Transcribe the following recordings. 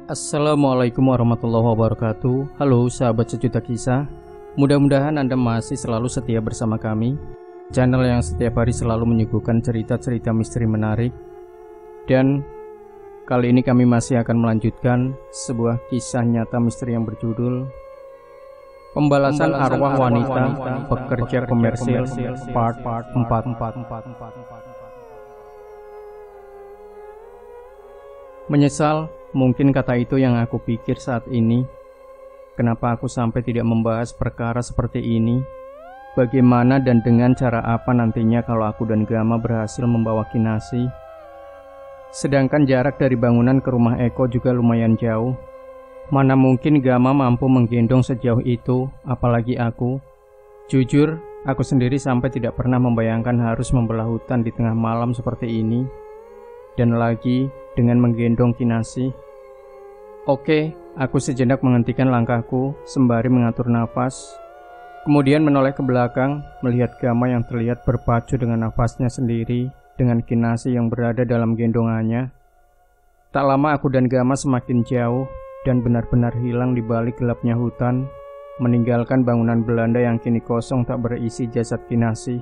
Assalamualaikum warahmatullahi wabarakatuh. Halo sahabat sejuta kisah. Mudah-mudahan Anda masih selalu setia bersama kami, channel yang setiap hari selalu menyuguhkan cerita-cerita misteri menarik. Dan kali ini kami masih akan melanjutkan sebuah kisah nyata misteri yang berjudul Pembalasan Arwah Wanita Pekerja Komersil Part 4. Menyesal, mungkin kata itu yang aku pikir saat ini. Kenapa aku sampai tidak membahas perkara seperti ini? Bagaimana dan dengan cara apa nantinya kalau aku dan Gama berhasil membawa Kinasih? Sedangkan jarak dari bangunan ke rumah Eko juga lumayan jauh. Mana mungkin Gama mampu menggendong sejauh itu, apalagi aku. Jujur, aku sendiri sampai tidak pernah membayangkan harus membelah hutan di tengah malam seperti ini. Dan lagi dengan menggendong Kinasih. Oke, aku sejenak menghentikan langkahku sembari mengatur nafas. Kemudian menoleh ke belakang, melihat Gama yang terlihat berpacu dengan nafasnya sendiri dengan Kinasih yang berada dalam gendongannya. Tak lama aku dan Gama semakin jauh dan benar-benar hilang di balik gelapnya hutan, meninggalkan bangunan Belanda yang kini kosong tak berisi jasad Kinasih.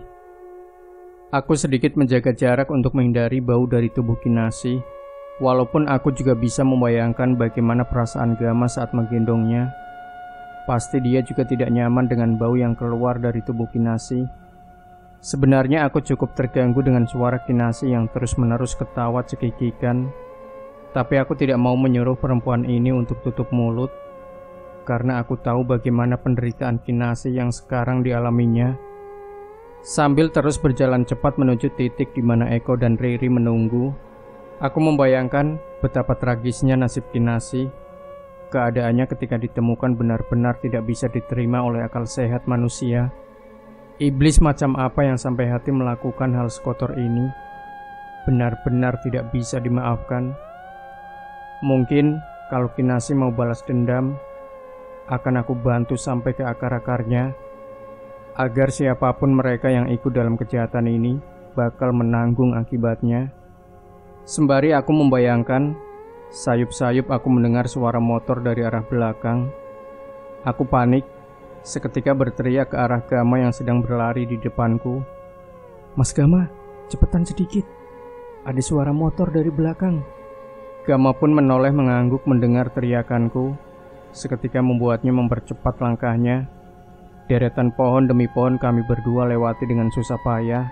Aku sedikit menjaga jarak untuk menghindari bau dari tubuh Kinasih. Walaupun aku juga bisa membayangkan bagaimana perasaan Gama saat menggendongnya. Pasti dia juga tidak nyaman dengan bau yang keluar dari tubuh Kinasih. Sebenarnya aku cukup terganggu dengan suara Kinasih yang terus-menerus ketawa cekikikan. Tapi aku tidak mau menyuruh perempuan ini untuk tutup mulut, karena aku tahu bagaimana penderitaan Kinasih yang sekarang dialaminya. Sambil terus berjalan cepat menuju titik di mana Eko dan Riri menunggu, aku membayangkan betapa tragisnya nasib Kinasih. Keadaannya ketika ditemukan benar-benar tidak bisa diterima oleh akal sehat manusia. Iblis macam apa yang sampai hati melakukan hal sekotor ini? Benar-benar tidak bisa dimaafkan. Mungkin kalau Kinasih mau balas dendam, akan aku bantu sampai ke akar-akarnya, agar siapapun mereka yang ikut dalam kejahatan ini bakal menanggung akibatnya. Sembari aku membayangkan, sayup-sayup aku mendengar suara motor dari arah belakang. Aku panik, seketika berteriak ke arah Gama yang sedang berlari di depanku. "Mas Gama, cepetan sedikit, ada suara motor dari belakang." Gama pun menoleh mengangguk mendengar teriakanku, seketika membuatnya mempercepat langkahnya. Deretan pohon demi pohon kami berdua lewati dengan susah payah.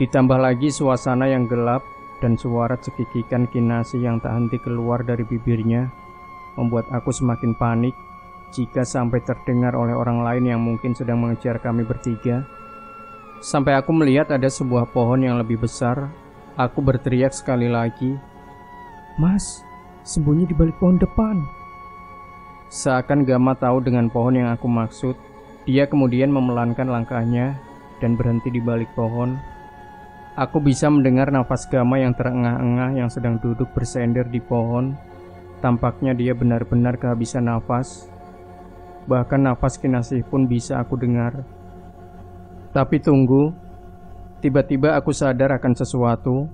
Ditambah lagi suasana yang gelap dan suara cekikikan Kinasih yang tak henti keluar dari bibirnya, membuat aku semakin panik jika sampai terdengar oleh orang lain yang mungkin sedang mengejar kami bertiga. Sampai aku melihat ada sebuah pohon yang lebih besar. Aku berteriak sekali lagi, "Mas, sembunyi di balik pohon depan." Seakan Gama tahu dengan pohon yang aku maksud, dia kemudian memelankan langkahnya dan berhenti di balik pohon. Aku bisa mendengar nafas Gama yang terengah-engah yang sedang duduk bersender di pohon. Tampaknya dia benar-benar kehabisan nafas. Bahkan nafas Kinasih pun bisa aku dengar. Tapi tunggu, tiba-tiba aku sadar akan sesuatu.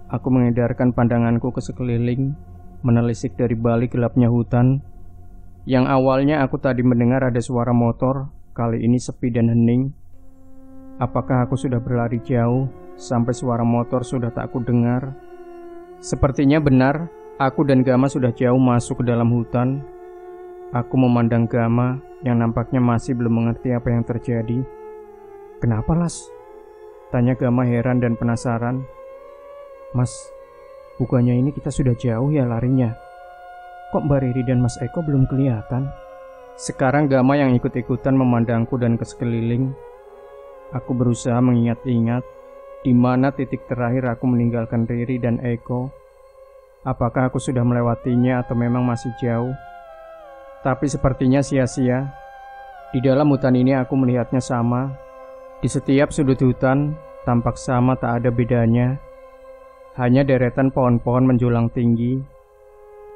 Aku mengedarkan pandanganku ke sekeliling, menelisik dari balik gelapnya hutan. Yang awalnya aku tadi mendengar ada suara motor, kali ini sepi dan hening. Apakah aku sudah berlari jauh sampai suara motor sudah tak aku dengar? Sepertinya benar, aku dan Gama sudah jauh masuk ke dalam hutan. Aku memandang Gama yang nampaknya masih belum mengerti apa yang terjadi. "Kenapa, Las?" tanya Gama heran dan penasaran. "Mas, bukannya ini kita sudah jauh ya larinya? Kok Mbak Riri dan Mas Eko belum kelihatan?" Sekarang Gama yang ikut-ikutan memandangku dan ke sekeliling. Aku berusaha mengingat-ingat di mana titik terakhir aku meninggalkan Riri dan Eko. Apakah aku sudah melewatinya atau memang masih jauh? Tapi sepertinya sia-sia. Di dalam hutan ini aku melihatnya sama. Di setiap sudut hutan tampak sama, tak ada bedanya. Hanya deretan pohon-pohon menjulang tinggi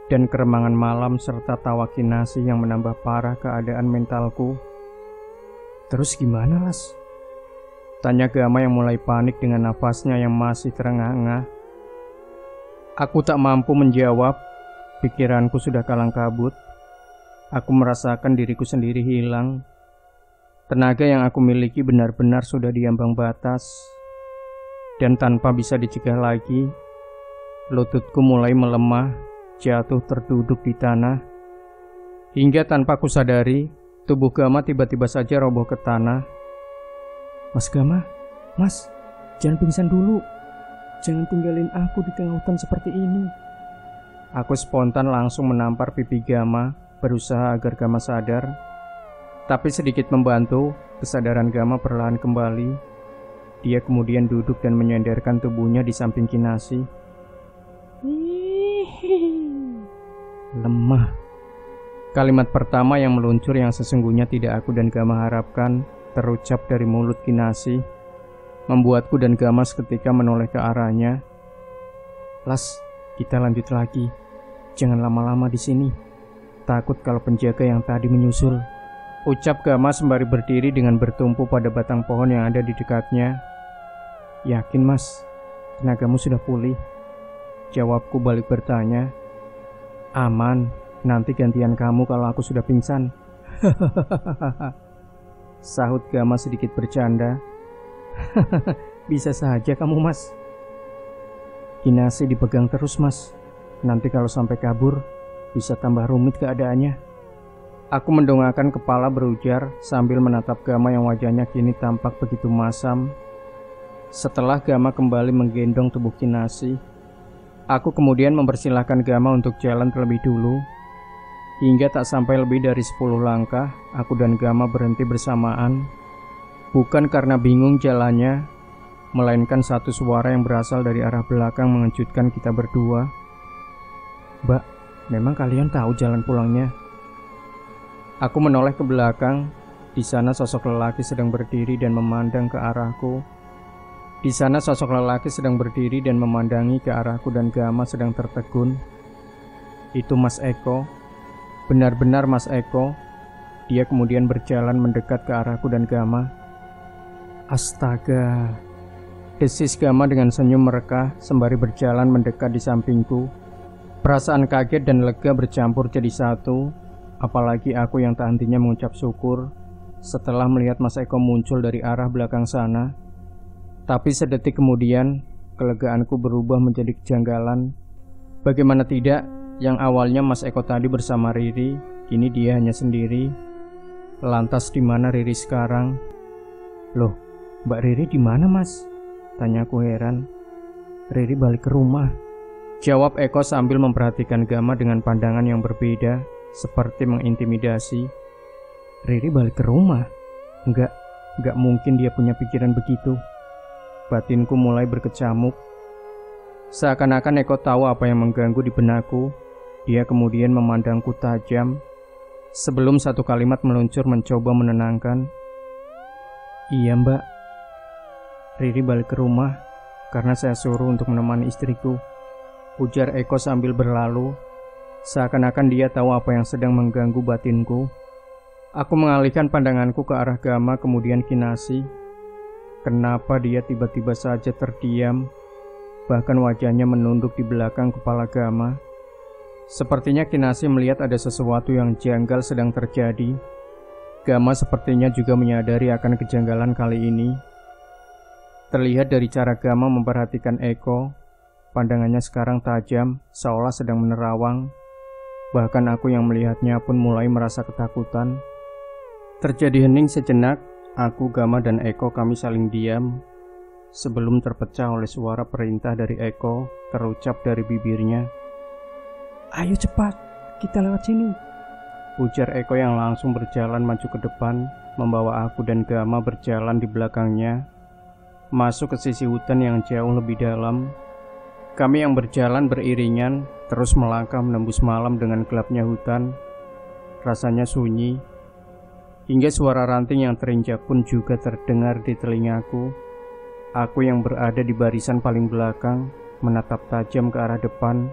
dan keremangan malam serta tawa Kinasih yang menambah parah keadaan mentalku. "Terus gimana, Las?" tanya Gama yang mulai panik dengan nafasnya yang masih terengah-engah. Aku tak mampu menjawab Pikiranku sudah kalang kabut. Aku merasakan diriku sendiri hilang. Tenaga yang aku miliki benar-benar sudah di ambang batas. Dan tanpa bisa dicegah lagi, lututku mulai melemah, jatuh terduduk di tanah. Hingga tanpa ku sadari, tubuh Gama tiba-tiba saja roboh ke tanah. Mas Gama, Mas, jangan pingsan dulu. Jangan tinggalin aku di tengah hutan seperti ini. Aku spontan langsung menampar pipi Gama, berusaha agar Gama sadar. Tapi sedikit membantu, kesadaran Gama perlahan kembali. Dia kemudian duduk dan menyandarkan tubuhnya di samping Kinasi. Lemah. Kalimat pertama yang meluncur yang sesungguhnya tidak aku dan Gama harapkan terucap dari mulut Kinasi, membuatku dan Gama seketika menoleh ke arahnya. Las, kita lanjut lagi. Jangan lama-lama di sini. Takut kalau penjaga yang tadi menyusul. Ucap Gama sembari berdiri dengan bertumpu pada batang pohon yang ada di dekatnya. Yakin Mas, tenagamu sudah pulih? Jawabku balik bertanya. Aman, nanti gantian kamu kalau aku sudah pingsan. Sahut Gama sedikit bercanda. Bisa saja kamu Mas. Kinasi dipegang terus Mas. Nanti kalau sampai kabur, bisa tambah rumit keadaannya. Aku mendongakkan kepala berujar sambil menatap Gama yang wajahnya kini tampak begitu masam. Setelah Gama kembali menggendong tubuh Kinasi, aku kemudian mempersilahkan Gama untuk jalan terlebih dulu. Hingga tak sampai lebih dari 10 langkah, aku dan Gama berhenti bersamaan. Bukan karena bingung jalannya, melainkan satu suara yang berasal dari arah belakang mengejutkan kita berdua. Mbak, memang kalian tahu jalan pulangnya? Aku menoleh ke belakang. Di sana sosok lelaki sedang berdiri dan memandang ke arahku. Ke arahku dan Gama sedang tertegun. Itu Mas Eko. Benar-benar Mas Eko. Dia kemudian berjalan mendekat ke arahku dan Gama. Astaga. Desis Gama dengan senyum merekah sembari berjalan mendekat di sampingku. Perasaan kaget dan lega bercampur jadi satu. Apalagi aku yang tak hentinya mengucap syukur setelah melihat Mas Eko muncul dari arah belakang sana. Tapi sedetik kemudian, kelegaanku berubah menjadi kejanggalan. Bagaimana tidak, yang awalnya Mas Eko tadi bersama Riri, kini dia hanya sendiri. Lantas di mana Riri sekarang? Loh, Mbak Riri di mana Mas? Tanyaku heran. Riri balik ke rumah. Jawab Eko sambil memperhatikan Gama dengan pandangan yang berbeda, seperti mengintimidasi. Riri balik ke rumah? Enggak mungkin dia punya pikiran begitu. Batinku mulai berkecamuk. Seakan-akan Eko tahu apa yang mengganggu di benakku. Dia kemudian memandangku tajam. Sebelum satu kalimat meluncur mencoba menenangkan. Iya Mbak, Riri balik ke rumah karena saya suruh untuk menemani istriku, ujar Eko sambil berlalu. Seakan-akan dia tahu apa yang sedang mengganggu batinku. Aku mengalihkan pandanganku ke arah Gama kemudian Kinasi. Kenapa dia tiba-tiba saja terdiam, bahkan wajahnya menunduk di belakang kepala Gama. Sepertinya Kinasi melihat ada sesuatu yang janggal sedang terjadi. Gama sepertinya juga menyadari akan kejanggalan kali ini. Terlihat dari cara Gama memperhatikan Eko, pandangannya sekarang tajam, seolah sedang menerawang. Bahkan aku yang melihatnya pun mulai merasa ketakutan. Terjadi hening sejenak. Aku, Gama, dan Eko kami saling diam sebelum terpecah oleh suara perintah dari Eko terucap dari bibirnya. Ayo cepat, kita lewat sini, ujar Eko yang langsung berjalan maju ke depan, membawa aku dan Gama berjalan di belakangnya, masuk ke sisi hutan yang jauh lebih dalam. Kami yang berjalan beriringan terus melangkah menembus malam dengan gelapnya hutan. Rasanya sunyi, hingga suara ranting yang terinjak pun juga terdengar di telingaku. Aku yang berada di barisan paling belakang menatap tajam ke arah depan.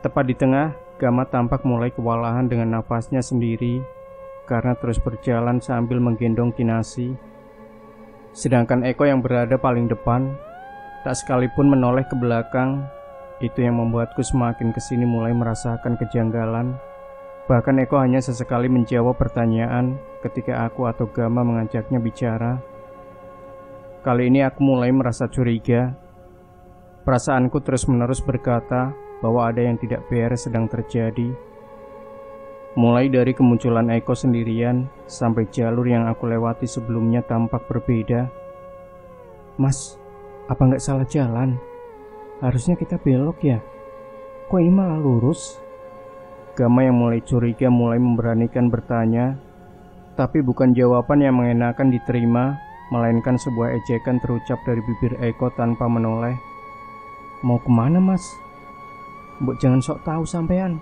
Tepat di tengah, Gama tampak mulai kewalahan dengan nafasnya sendiri karena terus berjalan sambil menggendong Kinasi. Sedangkan Eko yang berada paling depan tak sekalipun menoleh ke belakang. Itu yang membuatku semakin kesini mulai merasakan kejanggalan. Bahkan Eko hanya sesekali menjawab pertanyaan ketika aku atau Gama mengajaknya bicara. Kali ini aku mulai merasa curiga. Perasaanku terus-menerus berkata bahwa ada yang tidak beres sedang terjadi. Mulai dari kemunculan Eko sendirian sampai jalur yang aku lewati sebelumnya tampak berbeda. Mas, apa nggak salah jalan? Harusnya kita belok ya? Kok ini malah lurus? Gama yang mulai curiga mulai memberanikan bertanya, tapi bukan jawaban yang mengenakan diterima, melainkan sebuah ejekan terucap dari bibir Eko tanpa menoleh. Mau kemana mas? Mbok jangan sok tahu sampean.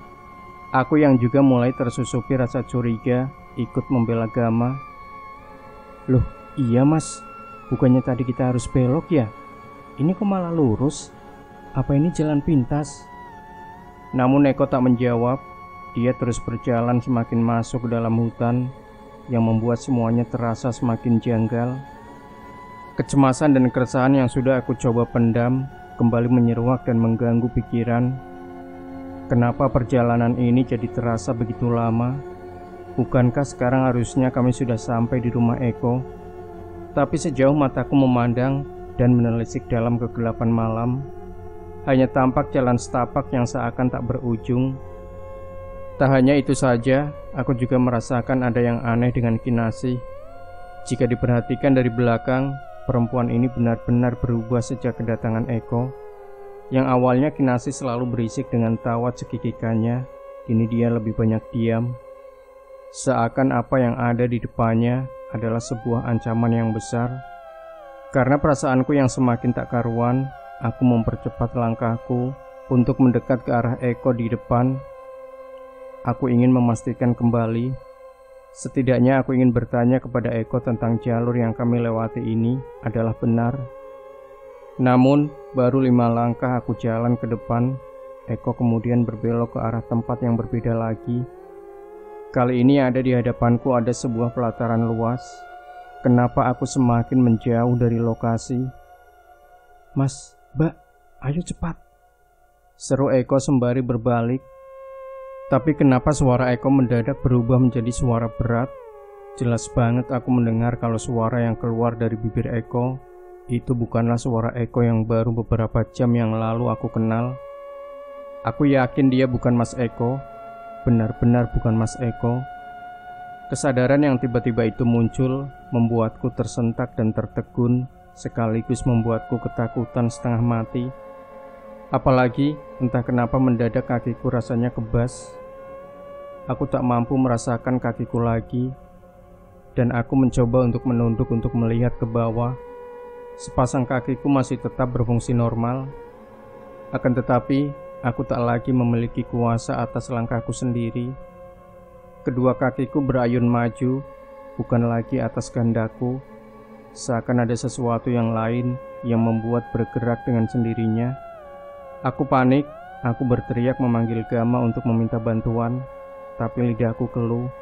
Aku yang juga mulai tersusupi rasa curiga ikut membela Gama. Loh iya mas, bukannya tadi kita harus belok ya? Ini kok malah lurus? Apa ini jalan pintas? Namun Eko tak menjawab. Dia terus berjalan semakin masuk ke dalam hutan yang membuat semuanya terasa semakin janggal. Kecemasan dan keresahan yang sudah aku coba pendam kembali menyeruak dan mengganggu pikiran. Kenapa perjalanan ini jadi terasa begitu lama? Bukankah sekarang harusnya kami sudah sampai di rumah Eko? Tapi sejauh mataku memandang dan menelisik dalam kegelapan malam, hanya tampak jalan setapak yang seakan tak berujung. Tak hanya itu saja, aku juga merasakan ada yang aneh dengan Kinasih. Jika diperhatikan dari belakang, perempuan ini benar-benar berubah sejak kedatangan Eko. Yang awalnya Kinasih selalu berisik dengan tawa cekikikannya, kini dia lebih banyak diam. Seakan apa yang ada di depannya adalah sebuah ancaman yang besar. Karena perasaanku yang semakin tak karuan, aku mempercepat langkahku untuk mendekat ke arah Eko di depan. Aku ingin memastikan kembali. Setidaknya aku ingin bertanya kepada Eko tentang jalur yang kami lewati ini adalah benar. Namun, baru 5 langkah aku jalan ke depan, Eko kemudian berbelok ke arah tempat yang berbeda lagi. Kali ini ada di hadapanku ada sebuah pelataran luas. Kenapa aku semakin menjauh dari lokasi? Mas, Mbak, ayo cepat, seru Eko sembari berbalik. Tapi kenapa suara Eko mendadak berubah menjadi suara berat? Jelas banget aku mendengar kalau suara yang keluar dari bibir Eko itu bukanlah suara Eko yang baru beberapa jam yang lalu aku kenal. Aku yakin dia bukan Mas Eko, benar-benar bukan Mas Eko. Kesadaran yang tiba-tiba itu muncul membuatku tersentak dan tertegun, sekaligus membuatku ketakutan setengah mati. Apalagi entah kenapa mendadak kakiku rasanya kebas. Aku tak mampu merasakan kakiku lagi, dan aku mencoba untuk menunduk untuk melihat ke bawah. Sepasang kakiku masih tetap berfungsi normal. Akan tetapi, aku tak lagi memiliki kuasa atas langkahku sendiri. Kedua kakiku berayun maju, bukan lagi atas kehendakku. Seakan ada sesuatu yang lain yang membuat bergerak dengan sendirinya. Aku panik, aku berteriak memanggil Gama untuk meminta bantuan. Tapi lidahku keluh,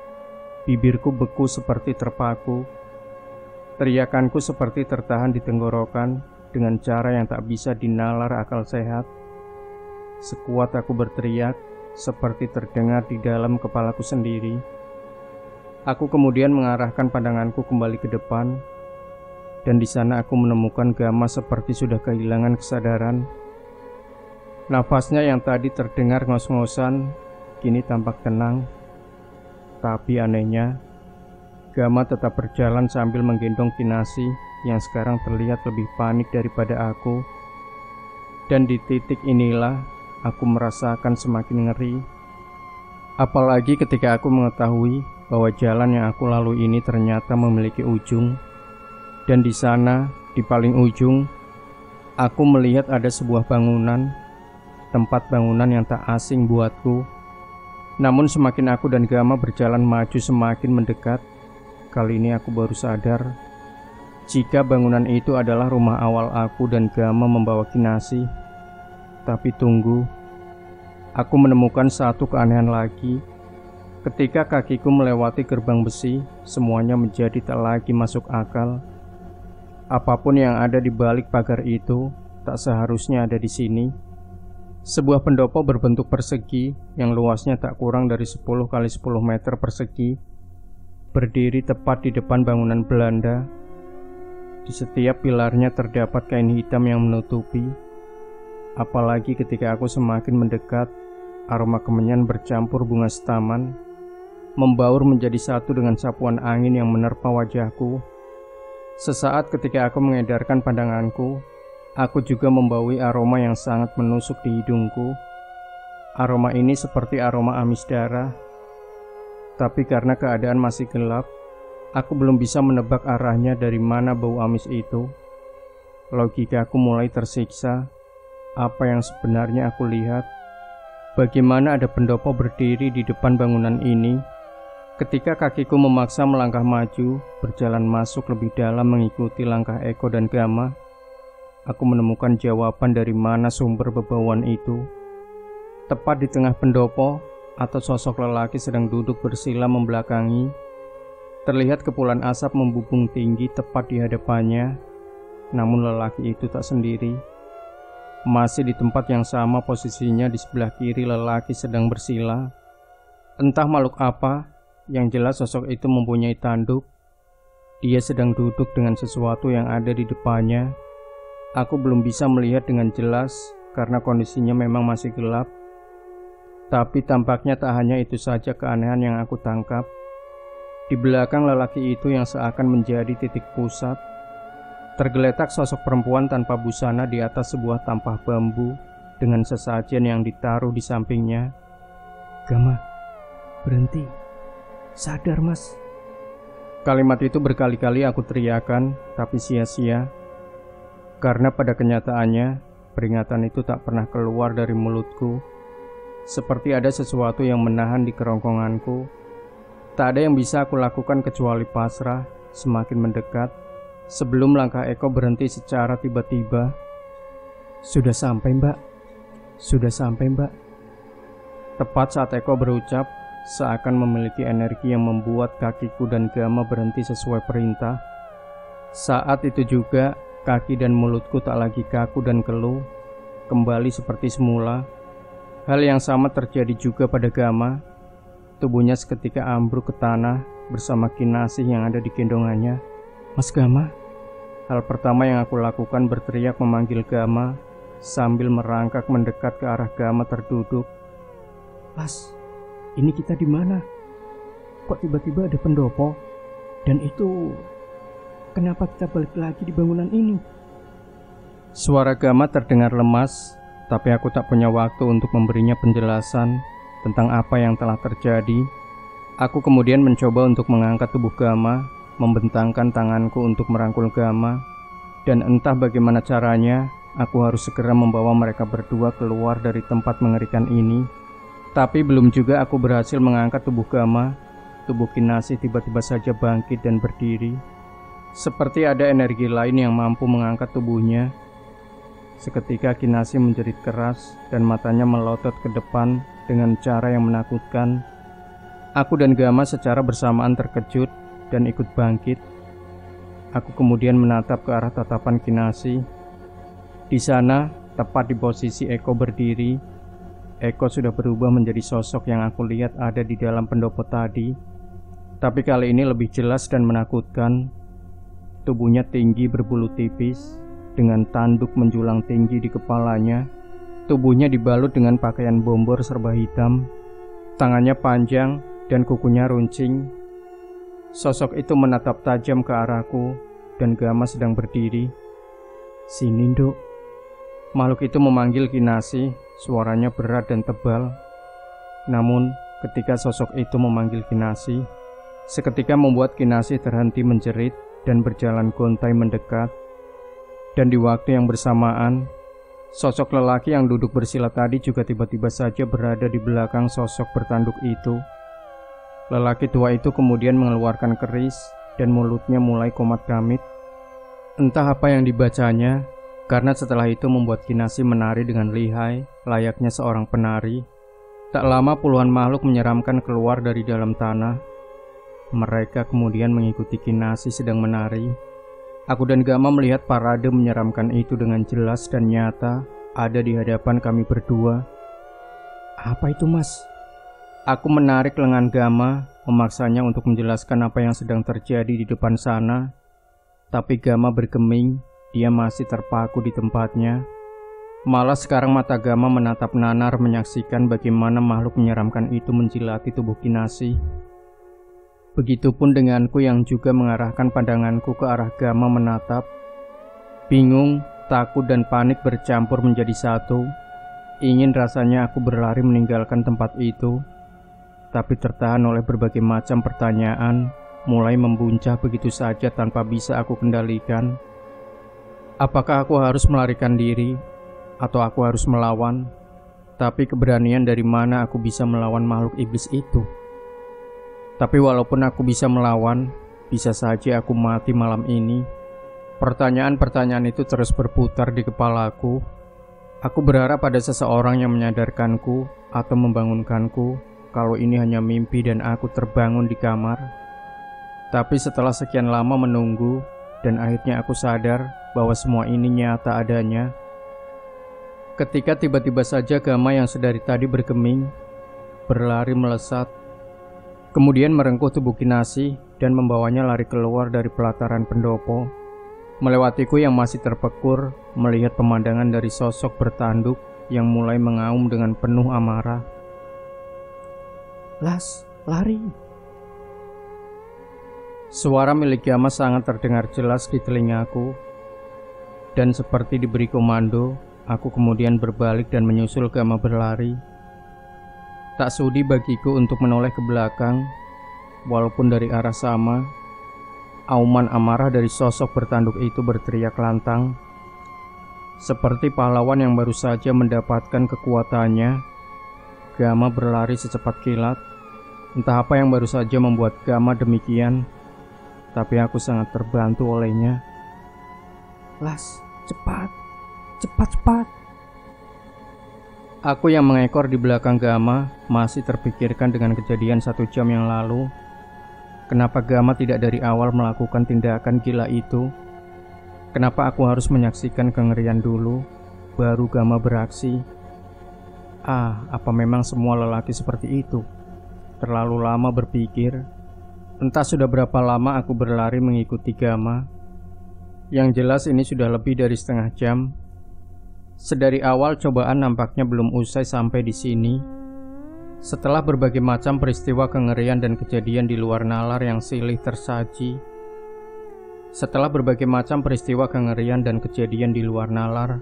bibirku beku seperti terpaku. Teriakanku seperti tertahan di tenggorokan dengan cara yang tak bisa dinalar akal sehat. Sekuat aku berteriak, seperti terdengar di dalam kepalaku sendiri. Aku kemudian mengarahkan pandanganku kembali ke depan, dan di sana aku menemukan Gama seperti sudah kehilangan kesadaran. Nafasnya yang tadi terdengar ngos-ngosan kini tampak tenang. Tapi anehnya, Gama tetap berjalan sambil menggendong Kinasih yang sekarang terlihat lebih panik daripada aku. Dan di titik inilah aku merasakan semakin ngeri. Apalagi ketika aku mengetahui bahwa jalan yang aku lalui ini ternyata memiliki ujung. Dan di sana, di paling ujung, aku melihat ada sebuah bangunan, tempat bangunan yang tak asing buatku. Namun semakin aku dan Gama berjalan maju semakin mendekat, kali ini aku baru sadar jika bangunan itu adalah rumah awal aku dan Gama membawa Kinasih. Tapi tunggu, aku menemukan satu keanehan lagi. Ketika kakiku melewati gerbang besi, semuanya menjadi tak lagi masuk akal. Apapun yang ada di balik pagar itu tak seharusnya ada di sini. Sebuah pendopo berbentuk persegi yang luasnya tak kurang dari 10 kali 10 meter persegi, berdiri tepat di depan bangunan Belanda. Di setiap pilarnya terdapat kain hitam yang menutupi. Apalagi ketika aku semakin mendekat, aroma kemenyan bercampur bunga setaman membaur menjadi satu dengan sapuan angin yang menerpa wajahku. Sesaat ketika aku mengedarkan pandanganku, aku juga membaui aroma yang sangat menusuk di hidungku. Aroma ini seperti aroma amis darah. Tapi karena keadaan masih gelap, aku belum bisa menebak arahnya dari mana bau amis itu. Logikaku mulai tersiksa. Apa yang sebenarnya aku lihat? Bagaimana ada pendopo berdiri di depan bangunan ini? Ketika kakiku memaksa melangkah maju, berjalan masuk lebih dalam mengikuti langkah Eko dan Gama, aku menemukan jawaban dari mana sumber bebauan itu. Tepat di tengah pendopo, atau sosok lelaki sedang duduk bersila membelakangi, terlihat kepulan asap membubung tinggi tepat di hadapannya. Namun lelaki itu tak sendiri. Masih di tempat yang sama posisinya, di sebelah kiri lelaki sedang bersila. Entah makhluk apa, yang jelas sosok itu mempunyai tanduk. Dia sedang duduk dengan sesuatu yang ada di depannya. Aku belum bisa melihat dengan jelas karena kondisinya memang masih gelap. Tapi tampaknya tak hanya itu saja keanehan yang aku tangkap. Di belakang lelaki itu yang seakan menjadi titik pusat, tergeletak sosok perempuan tanpa busana di atas sebuah tampah bambu dengan sesajen yang ditaruh di sampingnya. "Gama, berhenti. Sadar, Mas." Kalimat itu berkali-kali aku teriakan, tapi sia-sia. Karena pada kenyataannya, peringatan itu tak pernah keluar dari mulutku. Seperti ada sesuatu yang menahan di kerongkonganku. Tak ada yang bisa aku lakukan kecuali pasrah, semakin mendekat, sebelum langkah Eko berhenti secara tiba-tiba. Sudah sampai, Mbak. Sudah sampai, Mbak." Tepat saat Eko berucap, seakan memiliki energi yang membuat kakiku dan Gama berhenti sesuai perintah. Saat itu juga, kaki dan mulutku tak lagi kaku dan keluh, kembali seperti semula. Hal yang sama terjadi juga pada Gama. Tubuhnya seketika ambruk ke tanah bersama Kinasih yang ada di gendongannya. "Mas Gama." Hal pertama yang aku lakukan berteriak memanggil Gama sambil merangkak mendekat ke arah Gama terduduk. "Mas, ini kita di mana? Kok tiba-tiba ada pendopo? Dan itu, kenapa kita balik lagi di bangunan ini?" Suara Gama terdengar lemas, tapi aku tak punya waktu untuk memberinya penjelasan tentang apa yang telah terjadi. Aku kemudian mencoba untuk mengangkat tubuh Gama, membentangkan tanganku untuk merangkul Gama, dan entah bagaimana caranya, aku harus segera membawa mereka berdua keluar dari tempat mengerikan ini. Tapi belum juga aku berhasil mengangkat tubuh Gama, tubuh Kinasih tiba-tiba saja bangkit dan berdiri. Seperti ada energi lain yang mampu mengangkat tubuhnya. Seketika Kinasih menjerit keras dan matanya melotot ke depan dengan cara yang menakutkan. Aku dan Gama secara bersamaan terkejut dan ikut bangkit. Aku kemudian menatap ke arah tatapan Kinasih. Di sana, tepat di posisi Eko berdiri, Eko sudah berubah menjadi sosok yang aku lihat ada di dalam pendopo tadi. Tapi kali ini lebih jelas dan menakutkan. Tubuhnya tinggi berbulu tipis, dengan tanduk menjulang tinggi di kepalanya. Tubuhnya dibalut dengan pakaian bombor serba hitam. Tangannya panjang dan kukunya runcing. Sosok itu menatap tajam ke arahku dan Gama sedang berdiri. "Sini, Nduk." Makhluk itu memanggil Kinasih, suaranya berat dan tebal. Namun, ketika sosok itu memanggil Kinasih, seketika membuat Kinasih terhenti menjerit dan berjalan gontai mendekat. Dan di waktu yang bersamaan, sosok lelaki yang duduk bersila tadi juga tiba-tiba saja berada di belakang sosok bertanduk itu. Lelaki tua itu kemudian mengeluarkan keris dan mulutnya mulai komat-kamit. Entah apa yang dibacanya, karena setelah itu membuat Kinasih menari dengan lihai, layaknya seorang penari. Tak lama puluhan makhluk menyeramkan keluar dari dalam tanah. Mereka kemudian mengikuti Kinasih sedang menari. Aku dan Gama melihat parade menyeramkan itu dengan jelas dan nyata ada di hadapan kami berdua. Apa itu, Mas? Aku menarik lengan Gama, memaksanya untuk menjelaskan apa yang sedang terjadi di depan sana. Tapi Gama bergeming, dia masih terpaku di tempatnya. Malah sekarang mata Gama menatap nanar menyaksikan bagaimana makhluk menyeramkan itu menjilati tubuh Kinasi. Begitupun denganku yang juga mengarahkan pandanganku ke arah Gama menatap. Bingung, takut dan panik bercampur menjadi satu. Ingin rasanya aku berlari meninggalkan tempat itu, tapi tertahan oleh berbagai macam pertanyaan, mulai membuncah begitu saja tanpa bisa aku kendalikan. Apakah aku harus melarikan diri, atau aku harus melawan? Tapi keberanian dari mana aku bisa melawan makhluk iblis itu? Tapi walaupun aku bisa melawan, bisa saja aku mati malam ini. Pertanyaan-pertanyaan itu terus berputar di kepalaku. Aku berharap ada seseorang yang menyadarkanku atau membangunkanku kalau ini hanya mimpi dan aku terbangun di kamar. Tapi setelah sekian lama menunggu dan akhirnya aku sadar bahwa semua ini nyata adanya. Ketika tiba-tiba saja Gama yang sedari tadi bergeming, berlari melesat, kemudian merengkuh tubuh Kinasi dan membawanya lari keluar dari pelataran pendopo. Melewatiku yang masih terpekur, melihat pemandangan dari sosok bertanduk yang mulai mengaum dengan penuh amarah. Las, lari! Suara milik Gama sangat terdengar jelas di telingaku. Dan seperti diberi komando, aku kemudian berbalik dan menyusul Gama berlari. Tak sudi bagiku untuk menoleh ke belakang, walaupun dari arah sama. Auman amarah dari sosok bertanduk itu berteriak lantang. Seperti pahlawan yang baru saja mendapatkan kekuatannya, Gama berlari secepat kilat. Entah apa yang baru saja membuat Gama demikian, tapi aku sangat terbantu olehnya. Las, cepat! Cepat, cepat! Aku yang mengekor di belakang Gama masih terpikirkan dengan kejadian 1 jam yang lalu. Kenapa Gama tidak dari awal melakukan tindakan gila itu? Kenapa aku harus menyaksikan kengerian dulu, baru Gama beraksi? Apa memang semua lelaki seperti itu? Terlalu lama berpikir. Entah sudah berapa lama aku berlari mengikuti Gama. Yang jelas ini sudah lebih dari setengah jam. Sedari awal cobaan nampaknya belum usai sampai di sini. Setelah berbagai macam peristiwa kengerian dan kejadian di luar nalar yang silih tersaji. Setelah berbagai macam peristiwa kengerian dan kejadian di luar nalar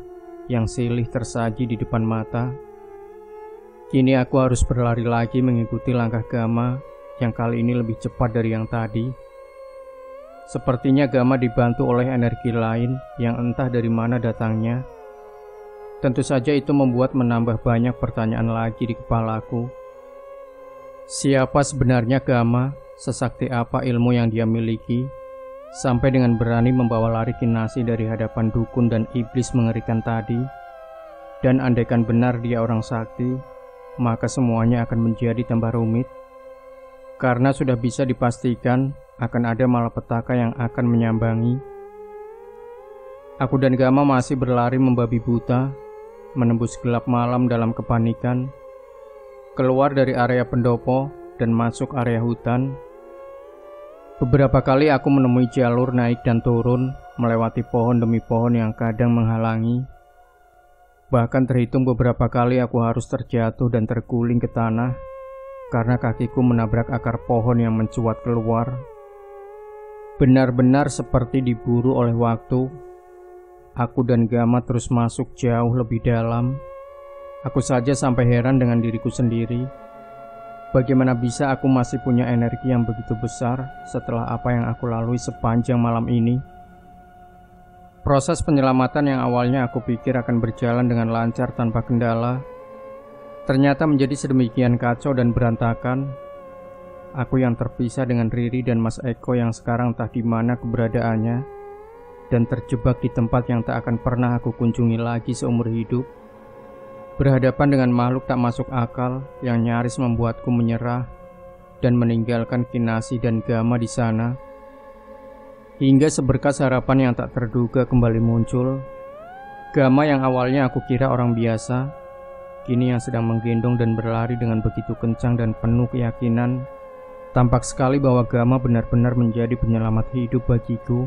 yang silih tersaji di depan mata, kini aku harus berlari lagi mengikuti langkah Gama yang kali ini lebih cepat dari yang tadi. Sepertinya Gama dibantu oleh energi lain yang entah dari mana datangnya. Tentu saja itu membuat menambah banyak pertanyaan lagi di kepalaku. Siapa sebenarnya Gama? Sesakti apa ilmu yang dia miliki sampai dengan berani membawa lari Kinasi dari hadapan dukun dan iblis mengerikan tadi? Dan andaikan benar dia orang sakti, maka semuanya akan menjadi tambah rumit. Karena sudah bisa dipastikan akan ada malapetaka yang akan menyambangi. Aku dan Gama masih berlari membabi buta, menembus gelap malam dalam kepanikan, keluar dari area pendopo dan masuk area hutan. Beberapa kali aku menemui jalur naik dan turun, melewati pohon demi pohon yang kadang menghalangi. Bahkan terhitung beberapa kali aku harus terjatuh dan terguling ke tanah karena kakiku menabrak akar pohon yang mencuat keluar. Benar-benar seperti diburu oleh waktu. Aku dan Gama terus masuk jauh lebih dalam. Aku saja sampai heran dengan diriku sendiri. Bagaimana bisa aku masih punya energi yang begitu besar setelah apa yang aku lalui sepanjang malam ini? Proses penyelamatan yang awalnya aku pikir akan berjalan dengan lancar tanpa kendala, ternyata menjadi sedemikian kacau dan berantakan. Aku yang terpisah dengan Riri dan Mas Eko yang sekarang entah di mana keberadaannya, dan terjebak di tempat yang tak akan pernah aku kunjungi lagi seumur hidup. Berhadapan dengan makhluk tak masuk akal yang nyaris membuatku menyerah dan meninggalkan Kinasi dan Gama di sana. Hingga seberkas harapan yang tak terduga kembali muncul. Gama yang awalnya aku kira orang biasa, kini yang sedang menggendong dan berlari dengan begitu kencang dan penuh keyakinan. Tampak sekali bahwa Gama benar-benar menjadi penyelamat hidup bagiku.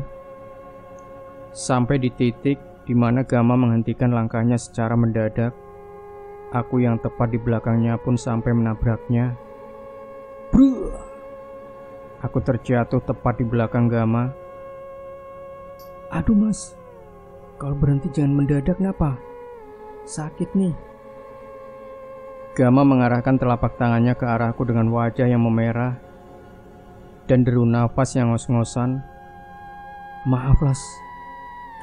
Sampai di titik di mana Gama menghentikan langkahnya secara mendadak, aku yang tepat di belakangnya pun sampai menabraknya. Bruh! Aku terjatuh tepat di belakang Gama. Aduh mas, kalau berhenti jangan mendadak kenapa? Sakit nih. Gama mengarahkan telapak tangannya ke arahku dengan wajah yang memerah dan deru nafas yang ngos-ngosan. Maaf Las,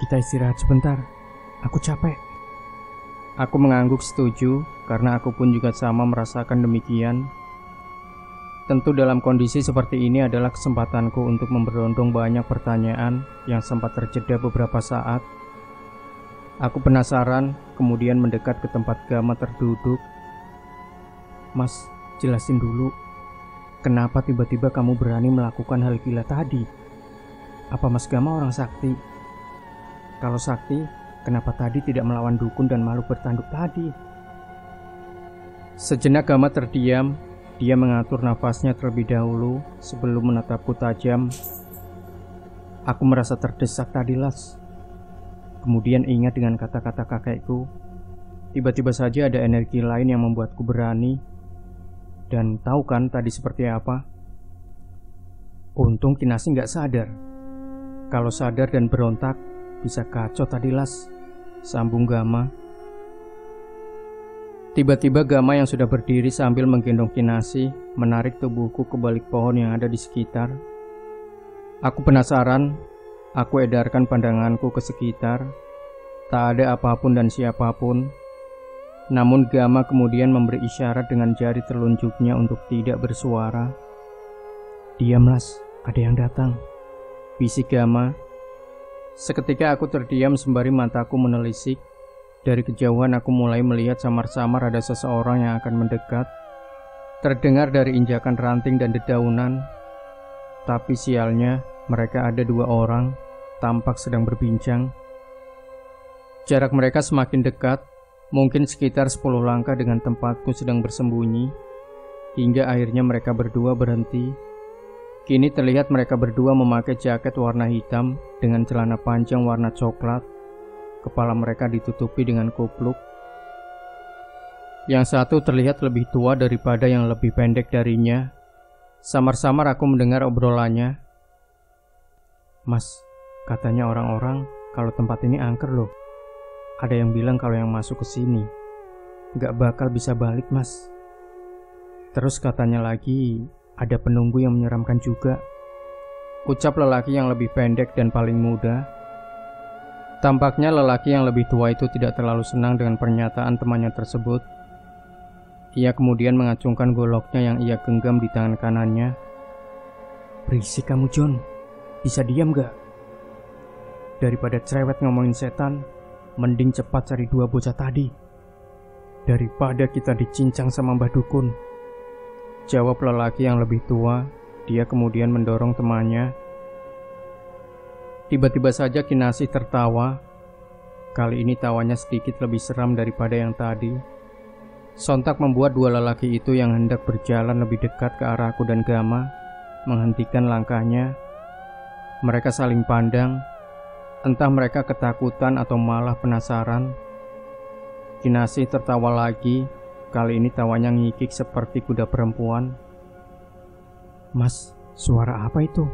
kita istirahat sebentar, aku capek. Aku mengangguk setuju karena aku pun juga sama merasakan demikian. Tentu dalam kondisi seperti ini adalah kesempatanku untuk memberondong banyak pertanyaan yang sempat terjeda beberapa saat. Aku penasaran, kemudian mendekat ke tempat Gama terduduk. Mas, jelasin dulu, kenapa tiba-tiba kamu berani melakukan hal gila tadi? Apa Mas Gama orang sakti? Kalau sakti, kenapa tadi tidak melawan dukun dan makhluk bertanduk tadi? Sejenak Gama terdiam. Dia mengatur nafasnya terlebih dahulu sebelum menatapku tajam. Aku merasa terdesak tadi Las. Kemudian ingat dengan kata-kata kakekku. Tiba-tiba saja ada energi lain yang membuatku berani. Dan tahu kan tadi seperti apa? Untung Kinasi gak sadar. Kalau sadar dan berontak, bisa kacau tadi Las, sambung Gama. Tiba-tiba Gama yang sudah berdiri sambil menggendong Kinasi menarik tubuhku ke balik pohon yang ada di sekitar. Aku penasaran, aku edarkan pandanganku ke sekitar. Tak ada apapun dan siapapun. Namun Gama kemudian memberi isyarat dengan jari telunjuknya untuk tidak bersuara. Diam Las, ada yang datang, bisik Gama. Seketika aku terdiam sembari mataku menelisik. Dari kejauhan aku mulai melihat samar-samar ada seseorang yang akan mendekat. Terdengar dari injakan ranting dan dedaunan. Tapi sialnya, mereka ada 2 orang, tampak sedang berbincang. Jarak mereka semakin dekat, mungkin sekitar 10 langkah dengan tempatku sedang bersembunyi. Hingga akhirnya mereka berdua berhenti. Kini terlihat mereka berdua memakai jaket warna hitam dengan celana panjang warna coklat. Kepala mereka ditutupi dengan kupluk. Yang satu terlihat lebih tua daripada yang lebih pendek darinya. Samar-samar aku mendengar obrolannya. Mas, katanya orang-orang kalau tempat ini angker loh. Ada yang bilang kalau yang masuk ke sini gak bakal bisa balik mas. Terus katanya lagi ada penunggu yang menyeramkan juga, ucap lelaki yang lebih pendek dan paling muda. Tampaknya lelaki yang lebih tua itu tidak terlalu senang dengan pernyataan temannya tersebut. Ia kemudian mengacungkan goloknya yang ia genggam di tangan kanannya. Berisik kamu John, bisa diam gak? Daripada cerewet ngomongin setan, mending cepat cari 2 bocah tadi. Daripada kita dicincang sama Mbah Dukun, jawab lelaki yang lebih tua. Dia kemudian mendorong temannya. Tiba-tiba saja Kinasi tertawa. Kali ini tawanya sedikit lebih seram daripada yang tadi. Sontak membuat 2 lelaki itu yang hendak berjalan lebih dekat ke arahku dan Gama menghentikan langkahnya. Mereka saling pandang, entah mereka ketakutan atau malah penasaran. Kinasi tertawa lagi. Kali ini tawanya ngikik seperti kuda perempuan. Mas, suara apa itu?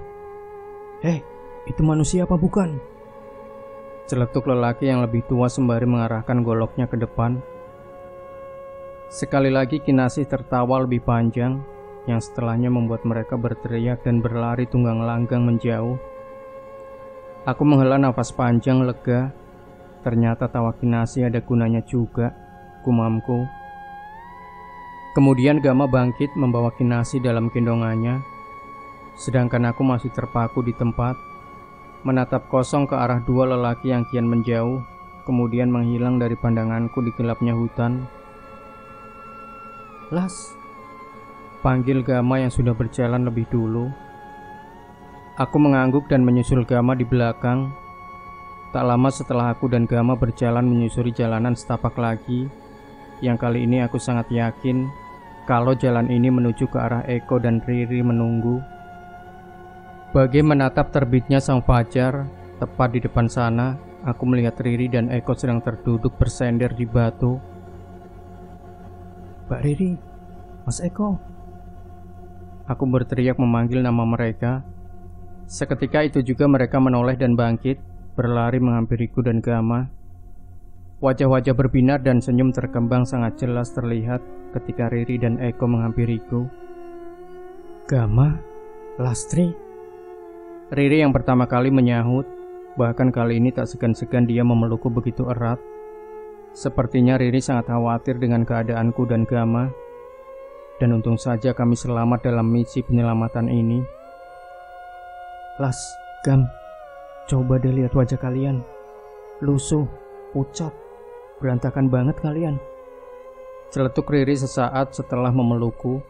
Itu manusia apa bukan? Celetuk lelaki yang lebih tua sembari mengarahkan goloknya ke depan. Sekali lagi Kinasi tertawa lebih panjang, yang setelahnya membuat mereka berteriak dan berlari tunggang langgang menjauh. Aku menghela nafas panjang lega. Ternyata tawa Kinasi ada gunanya juga, gumamku. Kemudian Gama bangkit membawa Kinasi dalam gendongannya, sedangkan aku masih terpaku di tempat, menatap kosong ke arah 2 lelaki yang kian menjauh, kemudian menghilang dari pandanganku di gelapnya hutan. Las, panggil Gama yang sudah berjalan lebih dulu. Aku mengangguk dan menyusul Gama di belakang. Tak lama setelah aku dan Gama berjalan menyusuri jalanan setapak lagi, yang kali ini aku sangat yakin kalau jalan ini menuju ke arah Eko dan Riri menunggu. Bagai menatap terbitnya sang fajar, tepat di depan sana, aku melihat Riri dan Eko sedang terduduk bersender di batu. Mbak Riri, Mas Eko. Aku berteriak memanggil nama mereka. Seketika itu juga mereka menoleh dan bangkit, berlari menghampiriku dan Gama. Wajah-wajah berbinar dan senyum terkembang sangat jelas terlihat ketika Riri dan Eko menghampiriku. Gama, Lastri. Riri yang pertama kali menyahut, bahkan kali ini tak segan-segan dia memelukku begitu erat. Sepertinya Riri sangat khawatir dengan keadaanku dan Gama. Dan untung saja kami selamat dalam misi penyelamatan ini. Las, Gam, coba deh lihat wajah kalian. Lusuh, pucat, berantakan banget kalian. Celetuk Riri sesaat setelah memelukku.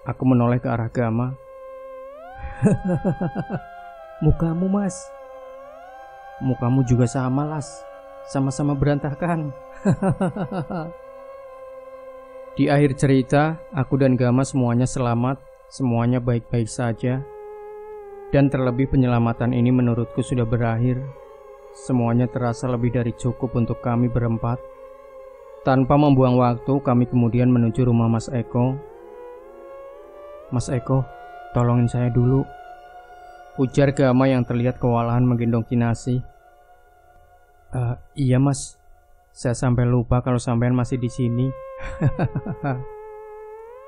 Aku menoleh ke arah Gama. Mukamu, Mas. Mukamu juga sama, Las. Sama-sama berantakan. Di akhir cerita, aku dan Gama semuanya selamat, semuanya baik-baik saja. Dan terlebih penyelamatan ini menurutku sudah berakhir. Semuanya terasa lebih dari cukup untuk kami berempat. Tanpa membuang waktu, kami kemudian menuju rumah Mas Eko. Mas Eko, tolongin saya dulu, ujar Gama yang terlihat kewalahan menggendong Kinasi. Iya Mas, saya sampai lupa kalau sampean masih di sini.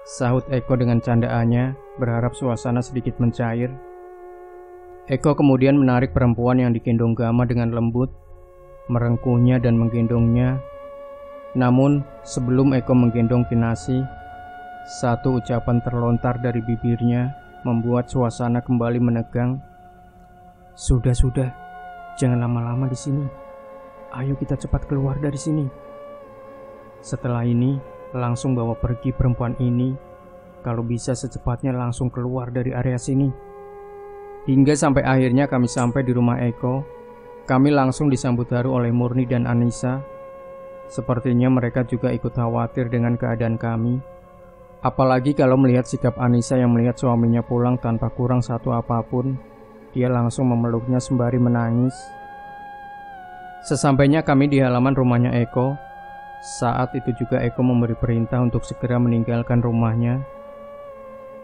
Sahut Eko dengan candaannya, berharap suasana sedikit mencair. Eko kemudian menarik perempuan yang digendong Gama dengan lembut, merengkuhnya dan menggendongnya. Namun, sebelum Eko menggendong Kinasi, satu ucapan terlontar dari bibirnya membuat suasana kembali menegang. Sudah, jangan lama-lama di sini. Ayo kita cepat keluar dari sini. Setelah ini, langsung bawa pergi perempuan ini. Kalau bisa secepatnya langsung keluar dari area sini. Hingga sampai akhirnya kami sampai di rumah Eko. Kami langsung disambut haru oleh Murni dan Anissa. Sepertinya mereka juga ikut khawatir dengan keadaan kami. Apalagi kalau melihat sikap Anissa yang melihat suaminya pulang tanpa kurang satu apapun. Dia langsung memeluknya sembari menangis. Sesampainya kami di halaman rumahnya Eko, saat itu juga Eko memberi perintah untuk segera meninggalkan rumahnya.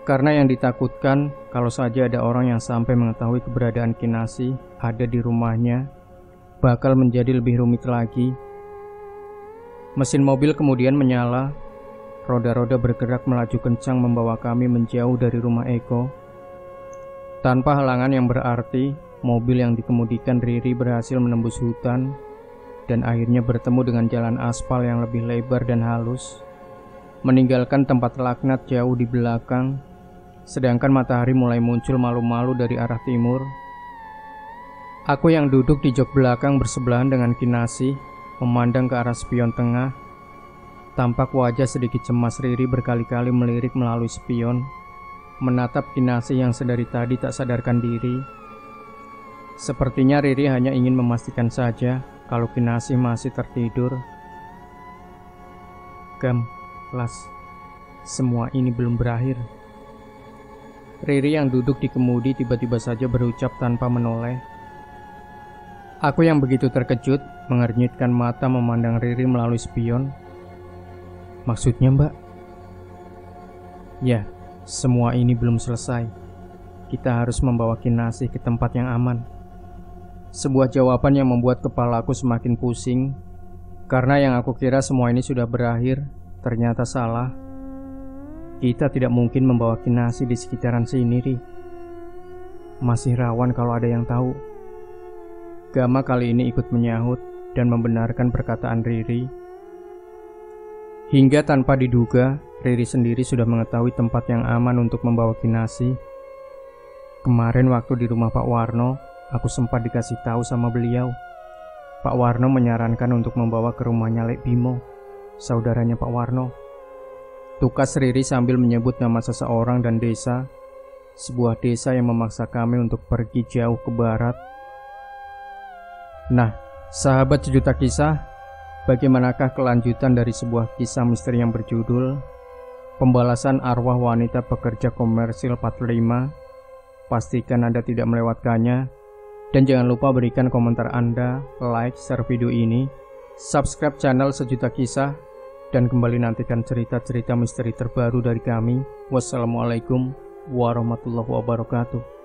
Karena yang ditakutkan kalau saja ada orang yang sampai mengetahui keberadaan Kinasi ada di rumahnya, bakal menjadi lebih rumit lagi. Mesin mobil kemudian menyala, roda-roda bergerak melaju kencang membawa kami menjauh dari rumah Eko. Tanpa halangan yang berarti, mobil yang dikemudikan Riri berhasil menembus hutan dan akhirnya bertemu dengan jalan aspal yang lebih lebar dan halus, meninggalkan tempat laknat jauh di belakang, sedangkan matahari mulai muncul malu-malu dari arah timur. Aku yang duduk di jok belakang bersebelahan dengan Kinasi, memandang ke arah spion tengah. Tampak wajah sedikit cemas Riri berkali-kali melirik melalui spion, menatap Kinasi yang sedari tadi tak sadarkan diri. Sepertinya Riri hanya ingin memastikan saja kalau Kinasi masih tertidur. Gam, Las, semua ini belum berakhir. Riri yang duduk di kemudi tiba-tiba saja berucap tanpa menoleh. Aku yang begitu terkejut mengernyitkan mata memandang Riri melalui spion. Maksudnya Mbak? Ya, semua ini belum selesai. Kita harus membawa Kinasi ke tempat yang aman. Sebuah jawaban yang membuat kepalaku semakin pusing. Karena yang aku kira semua ini sudah berakhir, ternyata salah. Kita tidak mungkin membawa Kinasi di sekitaran sini, Ri. Masih rawan kalau ada yang tahu. Gama kali ini ikut menyahut dan membenarkan perkataan Riri. Hingga tanpa diduga, Riri sendiri sudah mengetahui tempat yang aman untuk membawa Kinasi. Kemarin waktu di rumah Pak Warno, aku sempat dikasih tahu sama beliau. Pak Warno menyarankan untuk membawa ke rumahnya Lek Bimo, saudaranya Pak Warno. Tukas Riri sambil menyebut nama seseorang dan desa, sebuah desa yang memaksa kami untuk pergi jauh ke barat. Nah, sahabat sejuta kisah, bagaimanakah kelanjutan dari sebuah kisah misteri yang berjudul Pembalasan Arwah Wanita Pekerja Komersil 45? Pastikan Anda tidak melewatkannya, dan jangan lupa berikan komentar Anda, like, share video ini, subscribe channel Sejuta Kisah, dan kembali nantikan cerita-cerita misteri terbaru dari kami. Wassalamualaikum warahmatullahi wabarakatuh.